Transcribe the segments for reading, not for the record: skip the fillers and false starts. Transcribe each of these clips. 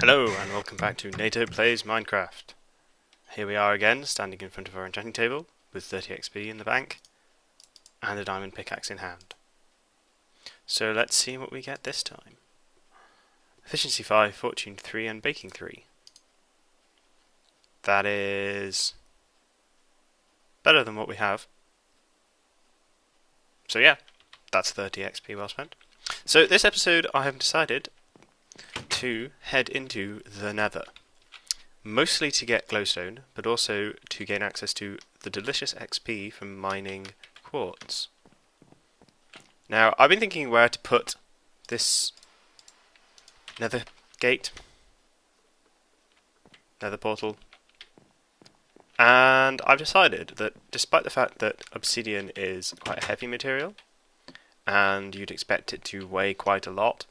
Hello and welcome back to NATO Plays Minecraft. Here we are again, standing in front of our enchanting table, with 30 XP in the bank, and a diamond pickaxe in hand. So let's see what we get this time. Efficiency 5, Fortune 3 and Baking 3. That is better than what we have. So yeah, that's 30 XP well spent. So this episode I have decided to head into the Nether. Mostly to get glowstone, but also to gain access to the delicious XP from mining quartz. Now, I've been thinking where to put this Nether gate, Nether portal, and I've decided that despite the fact that obsidian is quite a heavy material, and you'd expect it to weigh quite a lot,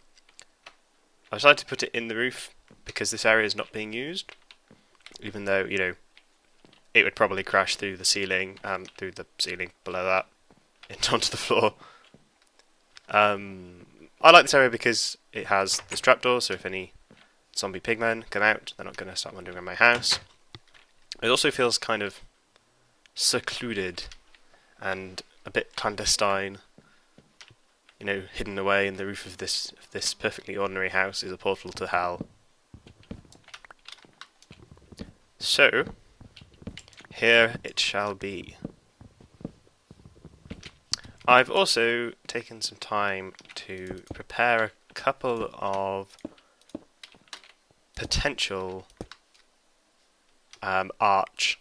I've decided to put it in the roof because this area is not being used. Even though, you know, it would probably crash through the ceiling and through the ceiling below that onto the floor. I like this area because it has this trapdoor, so if any zombie pigmen come out, they're not going to start wandering around my house. It also feels kind of secluded and a bit clandestine. You know, hidden away in the roof of this perfectly ordinary house is a portal to hell. So, here it shall be. I've also taken some time to prepare a couple of potential arch.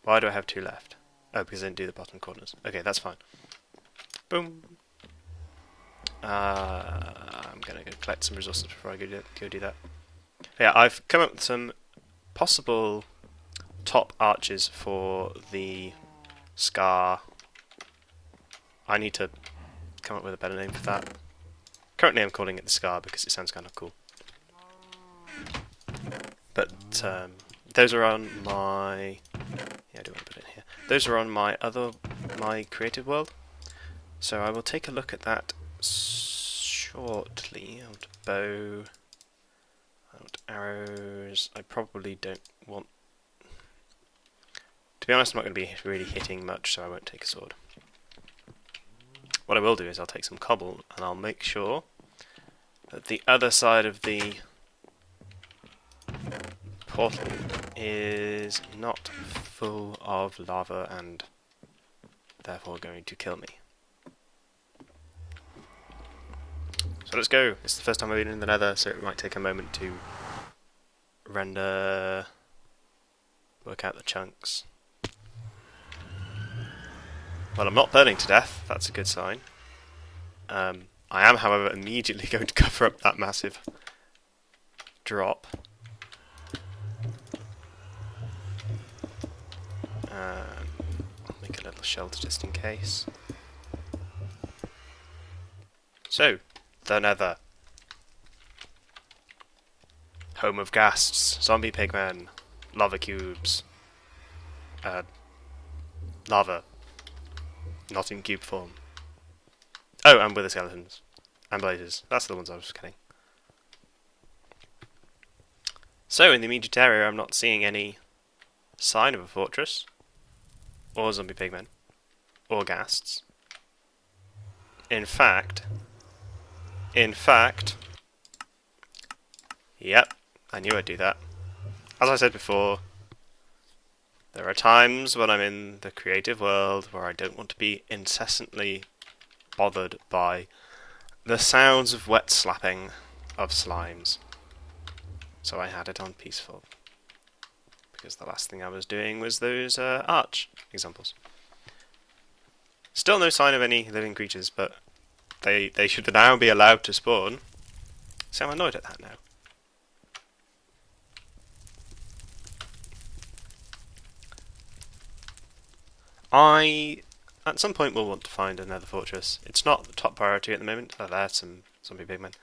Why do I have two left? Oh, because I didn't do the bottom corners. Okay, that's fine. Boom. I'm gonna go collect some resources before I go do that. Yeah, I've come up with some possible top arches for the scar. I need to come up with a better name for that. Currently I'm calling it the scar because it sounds kind of cool. But those are on my... Yeah, I do want to put it in here. Those are on my creative world. So I will take a look at that shortly. I want a bow. I want arrows. I probably don't want... To be honest, I'm not going to be really hitting much, so I won't take a sword. What I will do is I'll take some cobble, and I'll make sure that the other side of the portal is not full of lava and therefore going to kill me. So let's go. It's the first time I've been in the Nether, so it might take a moment to render, work out the chunks. Well, I'm not burning to death, that's a good sign. I am, however, immediately going to cover up that massive drop. I'll make a little shelter just in case. So, the Nether. Home of ghasts, zombie pigmen, lava cubes, lava, not in cube form. Oh, and wither skeletons, and blazes. That's the ones I was getting. So, in the immediate area, I'm not seeing any sign of a fortress, or zombie pigmen, or ghasts. In fact, yep, I knew I'd do that. As I said before, there are times when I'm in the creative world where I don't want to be incessantly bothered by the sounds of wet slapping of slimes. So I had it on peaceful. Because the last thing I was doing was those arch examples. Still no sign of any living creatures, but they should now be allowed to spawn. So I'm annoyed at that now. I, at some point, will want to find another fortress. It's not the top priority at the moment. Oh, there's some zombie pigmen.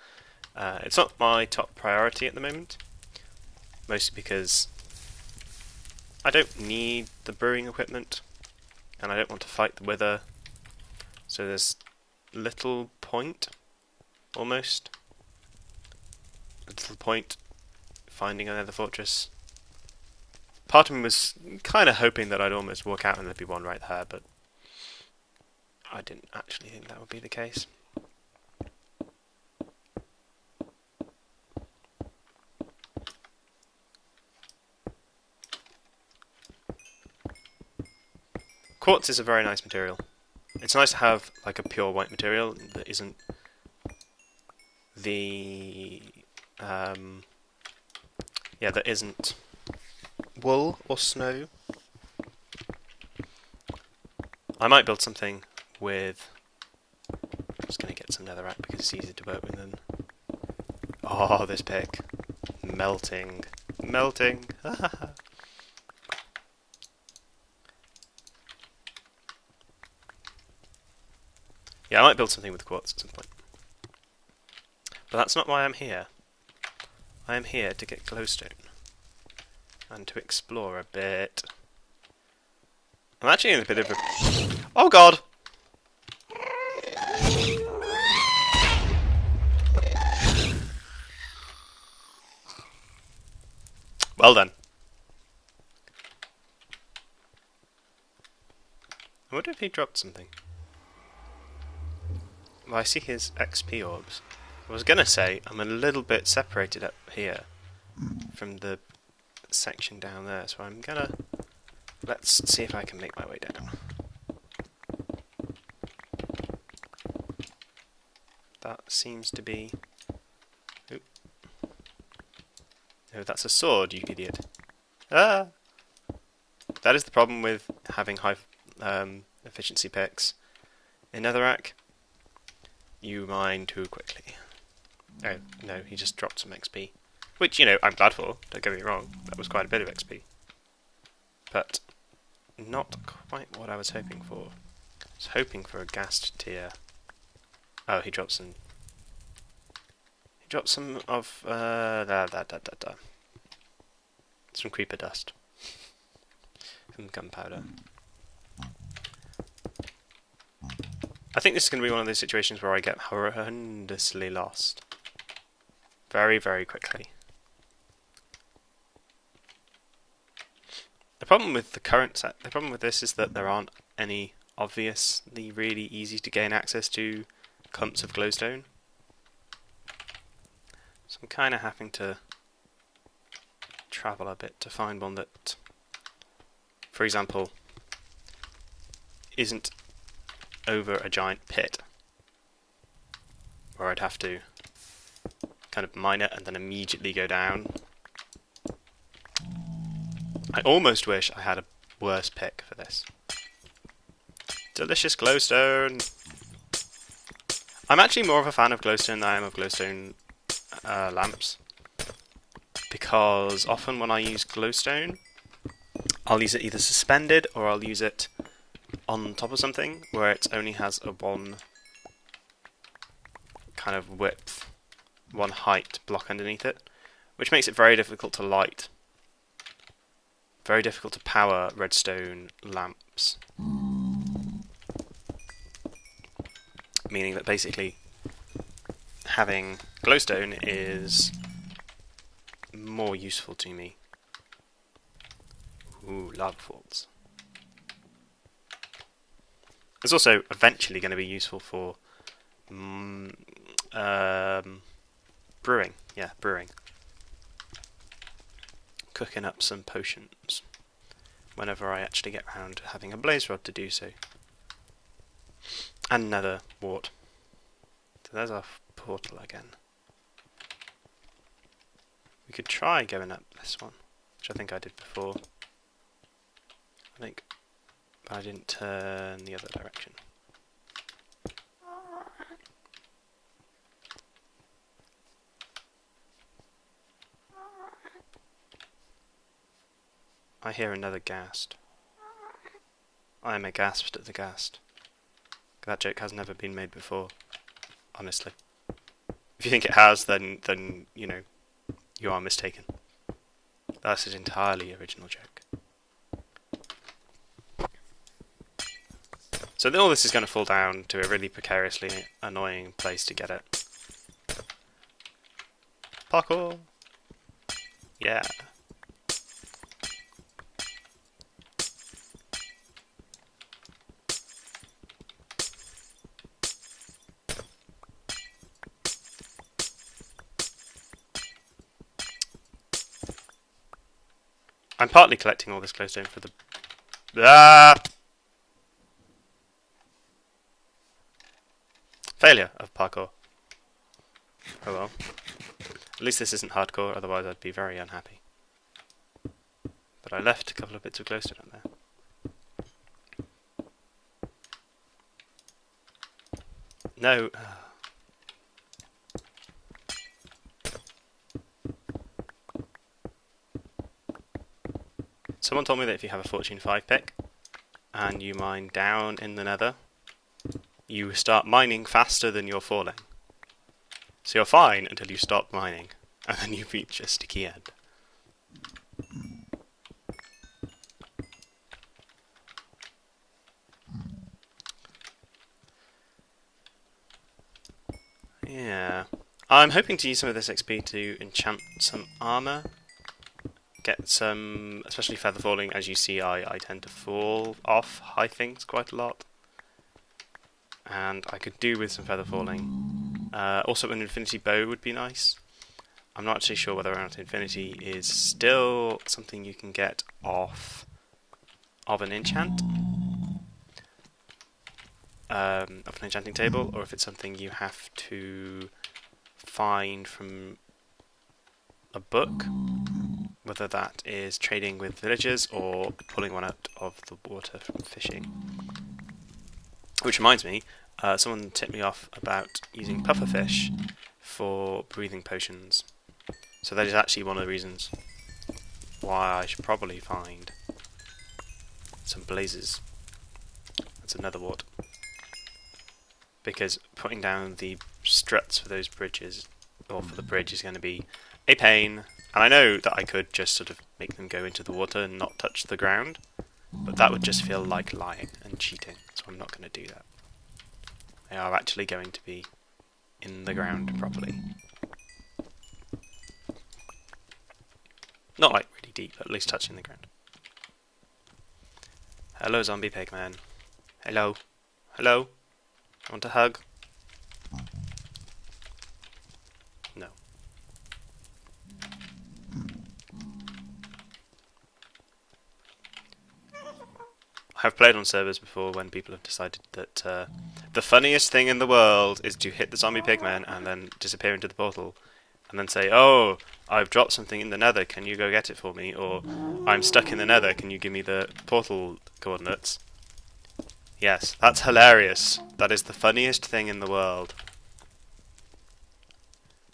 It's not my top priority at the moment. Mostly because I don't need the brewing equipment, and I don't want to fight the wither. So there's little point almost. A little point, finding another fortress. Part of me was kind of hoping that I'd almost walk out and there'd be one right there, but I didn't actually think that would be the case. Quartz is a very nice material. It's nice to have like a pure white material that isn't that isn't wool or snow. I might build something with... I'm just going to get some netherrack because it's easier to work with than... Oh, this pick. Melting. Melting. Yeah, I might build something with quartz at some point. But that's not why I'm here. I am here to get glowstone. And to explore a bit. I'm actually in a bit of a... Oh god! Well done. I wonder if he dropped something. Well, I see his XP orbs. I was gonna say, I'm a little bit separated up here from the section down there, so I'm gonna... Let's see if I can make my way down. That seems to be... Oop. Oh, that's a sword, you idiot. Ah! That is the problem with having high efficiency picks. In Netherrack, you mine too quickly. Oh, no, he just dropped some XP. Which, you know, I'm glad for, don't get me wrong. That was quite a bit of XP. But not quite what I was hoping for. I was hoping for a ghast tier. Oh, he dropped some... He dropped some of... Some creeper dust. Some gunpowder. I think this is going to be one of those situations where I get horrendously lost. Very, very quickly. The problem with the current set, the problem with this is that there aren't any obviously really easy to gain access to clumps of glowstone. So I'm kind of having to travel a bit to find one that, for example, isn't over a giant pit where I'd have to kind of mine it and then immediately go down. I almost wish I had a worse pick for this. Delicious glowstone! I'm actually more of a fan of glowstone than I am of glowstone lamps, because often when I use glowstone, I'll use it either suspended or I'll use it on top of something where it only has a one kind of width, one height block underneath it, which makes it very difficult to light. Very difficult to power redstone lamps. Meaning that basically having glowstone is more useful to me. Ooh, lava falls. It's also eventually going to be useful for brewing. Yeah, brewing. Cooking up some potions whenever I actually get around to having a blaze rod to do so. And nether wart. So there's our portal again. We could try going up this one, which I think I did before. But I didn't turn the other direction. I hear another ghast. I am aghast at the ghast. That joke has never been made before, honestly. If you think it has, then you know, you are mistaken. That's an entirely original joke. So all this is going to fall down to a really precariously annoying place to get it. Parkour! Yeah. I'm partly collecting all this glowstone for the... Ah! Failure of parkour. Oh well. At least this isn't hardcore, otherwise I'd be very unhappy. But I left a couple of bits of glowstone on there. No. Someone told me that if you have a Fortune 5 pick, and you mine down in the Nether, you start mining faster than you're falling. So you're fine until you stop mining, and then you reach a sticky end. Yeah. I'm hoping to use some of this XP to enchant some armor. Get some, especially feather falling. As you see, I tend to fall off high things quite a lot. And I could do with some feather falling. Also, an infinity bow would be nice. I'm not actually sure whether or not infinity is still something you can get off of an enchant. Of an enchanting table, or if it's something you have to find from a book, whether that is trading with villagers or pulling one out of the water from fishing. Which reminds me, someone tipped me off about using pufferfish for breathing potions. So that is actually one of the reasons why I should probably find some blazes and some nether wart. Because putting down the struts for those bridges, or for the bridge, is going to be a pain. And I know that I could just sort of make them go into the water and not touch the ground, but that would just feel like lying and cheating, so I'm not going to do that. They are actually going to be in the ground properly. Not like really deep, but at least touching the ground. Hello, zombie pigman. Hello. Hello. Want a hug? No. I've played on servers before when people have decided that the funniest thing in the world is to hit the zombie pigman and then disappear into the portal, and then say, "Oh, I've dropped something in the Nether, can you go get it for me?" Or, "I'm stuck in the Nether, can you give me the portal coordinates?" Yes, that's hilarious. That is the funniest thing in the world.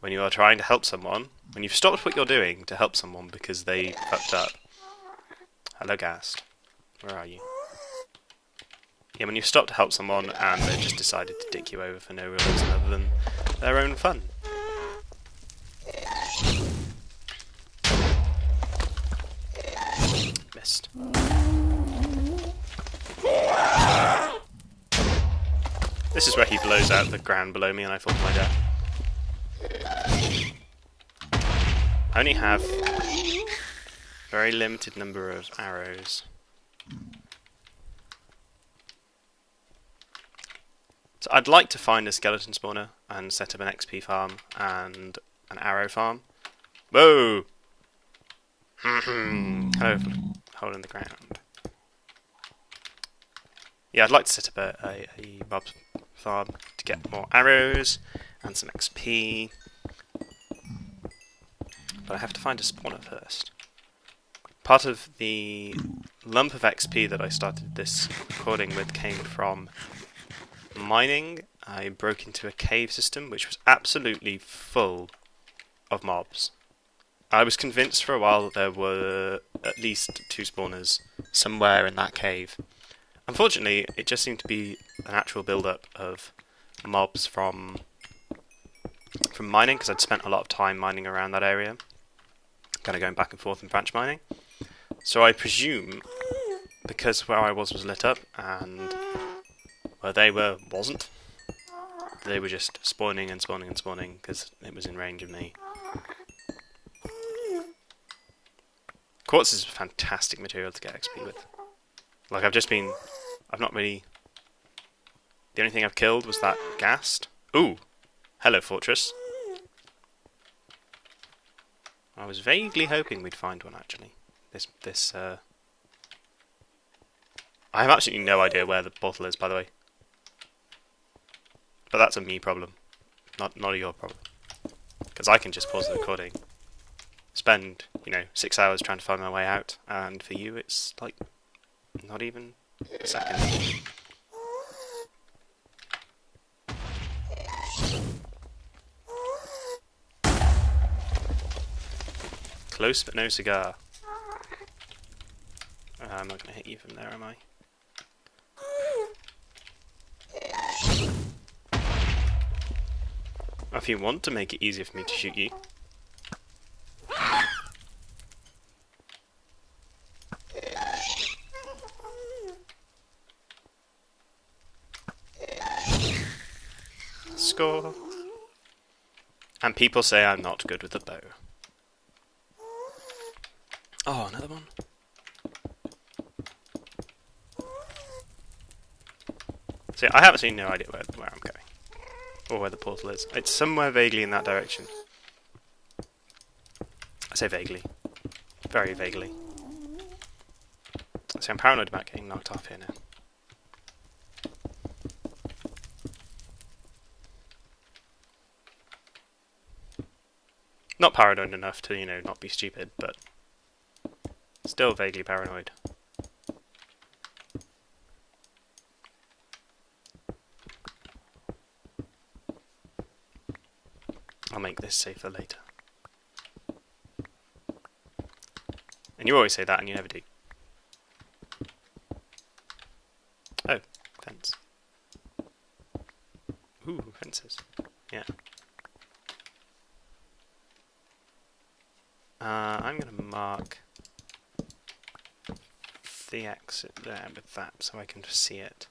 When you are trying to help someone, when you've stopped what you're doing to help someone because they fucked up. Hello, Ghast. Where are you? Yeah, when you've stopped to help someone and they've just decided to dick you over for no real reason other than their own fun. Missed. This is where he blows out the ground below me and I fall to my death. I only have a very limited number of arrows. So I'd like to find a skeleton spawner and set up an XP farm and an arrow farm. Whoa! Hello, hole in the ground. Yeah, I'd like to set up a mob farm to get more arrows and some XP. But I have to find a spawner first. Part of the lump of XP that I started this recording with came from mining. I broke into a cave system which was absolutely full of mobs. I was convinced for a while that there were at least 2 spawners somewhere in that cave. Unfortunately, it just seemed to be a natural build-up of mobs from mining, because I'd spent a lot of time mining around that area, kind of going back and forth and branch mining. So I presume, because where I was lit up, and where they wasn't, they were just spawning and spawning and spawning, because it was in range of me. Quartz is a fantastic material to get XP with. Like, I've not really... The only thing I've killed was that ghast. Ooh! Hello, fortress. I was vaguely hoping we'd find one, actually. I have absolutely no idea where the portal is, by the way. But that's a me problem. Not a your problem. Because I can just pause the recording. Spend, 6 hours trying to find my way out. And for you, it's, like, not even a second. Close but no cigar. I'm not going to hit you from there, am I? If you want to make it easier for me to shoot you. Score. And people say I'm not good with the bow. Oh, another one. See, I have absolutely no idea where I'm going. Or where the portal is. It's somewhere vaguely in that direction. I say vaguely. Very vaguely. See, I'm paranoid about getting knocked off here now. Not paranoid enough to, not be stupid, but still vaguely paranoid. I'll make this safer later. And you always say that and you never do. Oh, fence. Ooh, fences. Yeah. I'm going to mark the exit there with that so I can see it.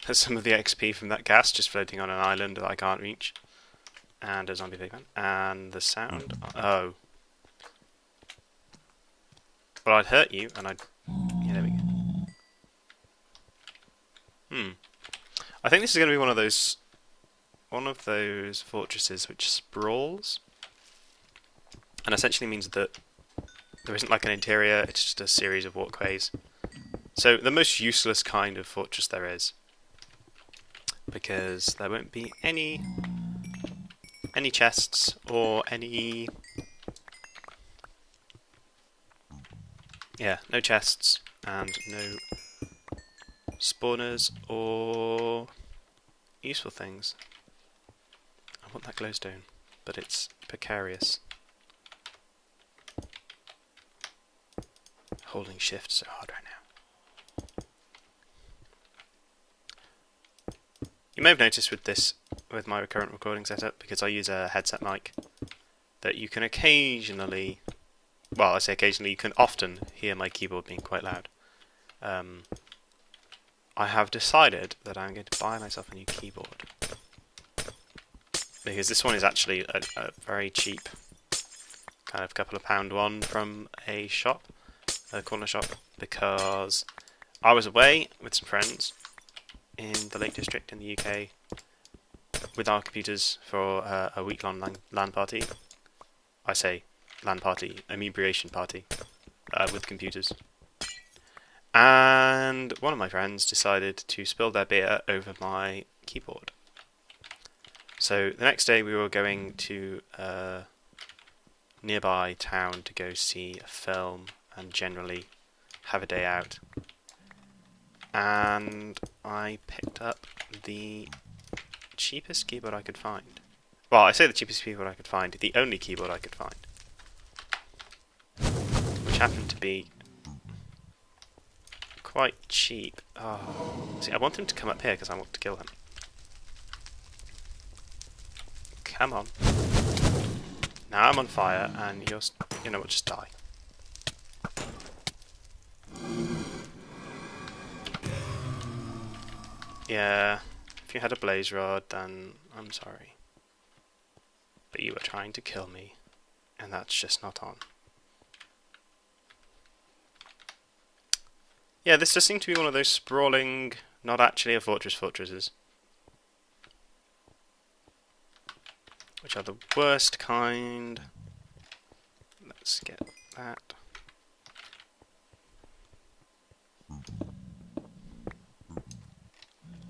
There's some of the XP from that gas just floating on an island that I can't reach. And a zombie pigman. And the sound... Oh. Well, I'd hurt you, and I'd... Yeah, there we go. I think this is going to be one of those fortresses which sprawls. And essentially means that there isn't like an interior, it's just a series of walkways. So, the most useless kind of fortress there is. Because there won't be any chests or any... Yeah, no chests and no spawners or useful things. I want that glowstone, but it's precarious. Holding shift so hard right now. You may have noticed with my current recording setup, because I use a headset mic, that you can occasionally, well, I say occasionally, you can often hear my keyboard being quite loud. I have decided that I'm going to buy myself a new keyboard. Because this one is actually a very cheap, kind of couple of £1 one from a shop, a corner shop, because I was away with some friends in the Lake District in the UK with our computers for a week-long LAN party. I say LAN party, inebriation party, with computers. And one of my friends decided to spill their beer over my keyboard. So the next day we were going to a nearby town to go see a film and generally have a day out. And I picked up the cheapest keyboard I could find. Well, I say the cheapest keyboard I could find, the only keyboard I could find. Which happened to be quite cheap. Oh, see, I want him to come up here because I want to kill him. Come on. Now I'm on fire and you know what, just die. Yeah, if you had a blaze rod, then I'm sorry. But you were trying to kill me. and that's just not on. Yeah, this does seem to be one of those sprawling, not actually a fortresses. Which are the worst kind. Let's get that.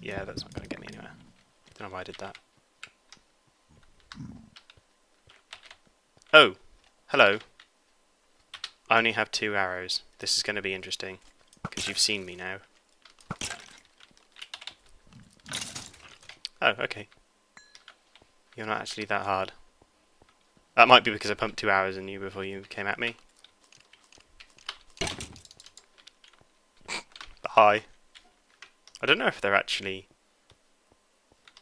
Yeah, that's not going to get me anywhere. Don't know why I did that. Oh! Hello. I only have 2 arrows. This is going to be interesting, because you've seen me now. Oh, okay. You're not actually that hard. That might be because I pumped 2 arrows in you before you came at me. Hi. I don't know if they're actually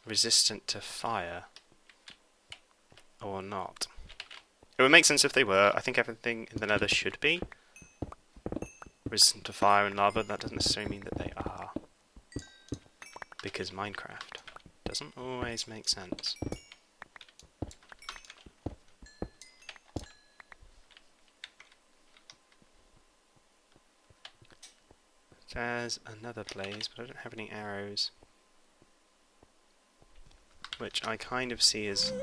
resistant to fire or not. It would make sense if they were. I think everything in the Nether should be resistant to fire and lava. That doesn't necessarily mean that they are, because Minecraft doesn't always make sense. There's another blaze, but I don't have any arrows, which I kind of see as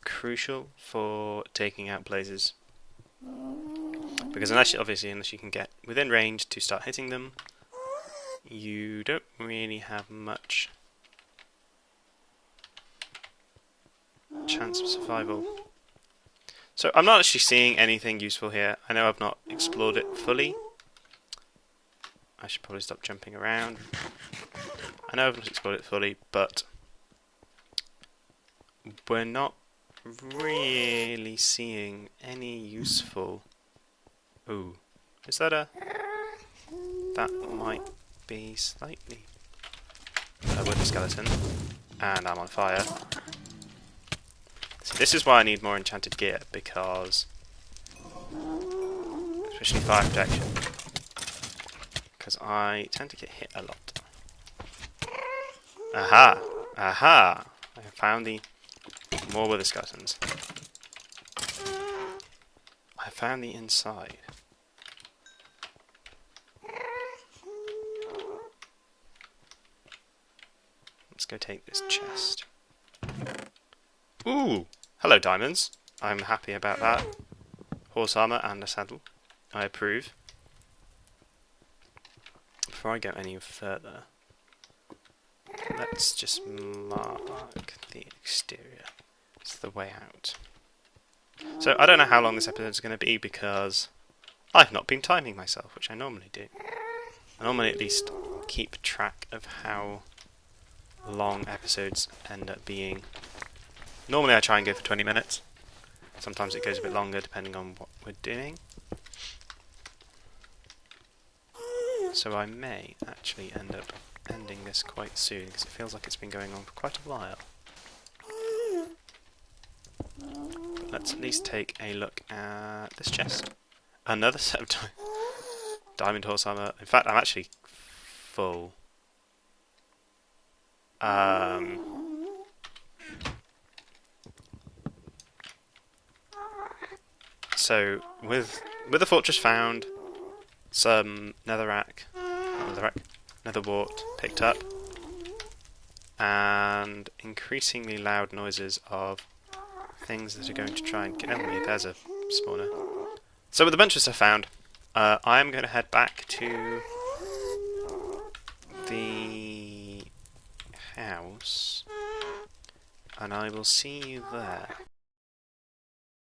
crucial for taking out blazes. Because unless you can get within range to start hitting them, you don't really have much chance of survival. So I'm not actually seeing anything useful here. I know I've not explored it fully. I should probably stop jumping around. I know I've not explored it fully, but we're not really seeing any useful... Ooh, is that a... That might be slightly... a wooden skeleton. And I'm on fire. So this is why I need more enchanted gear, because... especially fire protection. Because I tend to get hit a lot. Aha! Aha! I found the... more wither skeletons. I found the inside. Let's go take this chest. Ooh! Hello, diamonds. I'm happy about that. Horse armor and a saddle. I approve. Before I go any further, let's just mark the exterior. It's the way out. So I don't know how long this episode is going to be, because I've not been timing myself, which I normally do. I normally at least keep track of how long episodes end up being. Normally I try and go for 20 minutes. Sometimes it goes a bit longer depending on what we're doing. So I may actually end up ending this quite soon, because it feels like it's been going on for quite a while. But let's at least take a look at this chest. Another set of diamond horse armor. In fact, I'm actually full. So with the fortress found, some nether wart picked up, and increasingly loud noises of things that are going to try and kill me. There's a spawner. So with a bunch of stuff found, I am going to head back to the house, and I will see you there.